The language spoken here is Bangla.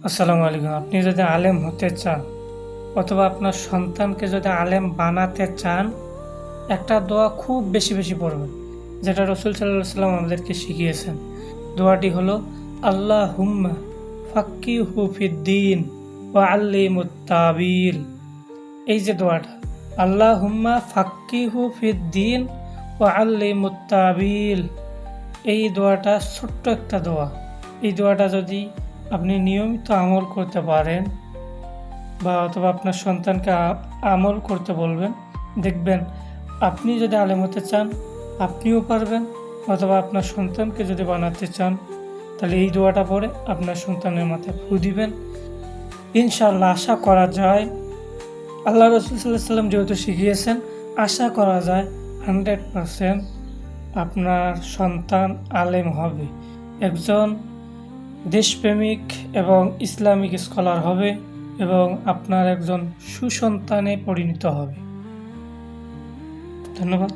আসসালামু আলাইকুম। আপনি যদি আলেম হতে চান অথবা আপনার সন্তানকে যদি আলেম বানাতে চান, একটা দোয়া খুব বেশি বেশি পড়বেন, যেটা রসুল সাল্লাল্লাহু সাল্লাম আমাদেরকে শিখিয়েছেন। দোয়াটি হলো আল্লাহুম্মা ফাক্কিহু ফিদ্দিন ওয়া আল্লিমুত তাবিল। এই যে দোয়াটা, আল্লাহুম্মা ফাক্কিহু ফিদ্দিন ওয়া আল্লিমুত তাবিল, এই দোয়াটা ছোট্ট একটা দোয়া। এই দোয়াটা যদি আপনি নিয়মিত আমল করতে পারেন বা অথবা আপনার সন্তানকে আমল করতে বলবেন, দেখবেন আপনি যদি আলেম হতে চান আপনিও পারবেন, অথবা আপনার সন্তানকে যদি বানাতে চান তাহলে এই দোয়াটা পড়ে আপনার সন্তানের মাথায় ফু দিবেন। ইনশাআল্লাহ আশা করা যায়, আল্লাহ রসুল সাল্লাল্লাহু আলাইহি সাল্লাম যেহেতু শিখিয়েছেন, আশা করা যায় 100% আপনার সন্তান আলেম হবে, একজন দেশপ্রেমিক এবং ইসলামিক স্কলার হবে এবং আপনার একজন সুসন্তানে পরিণত হবে। ধন্যবাদ।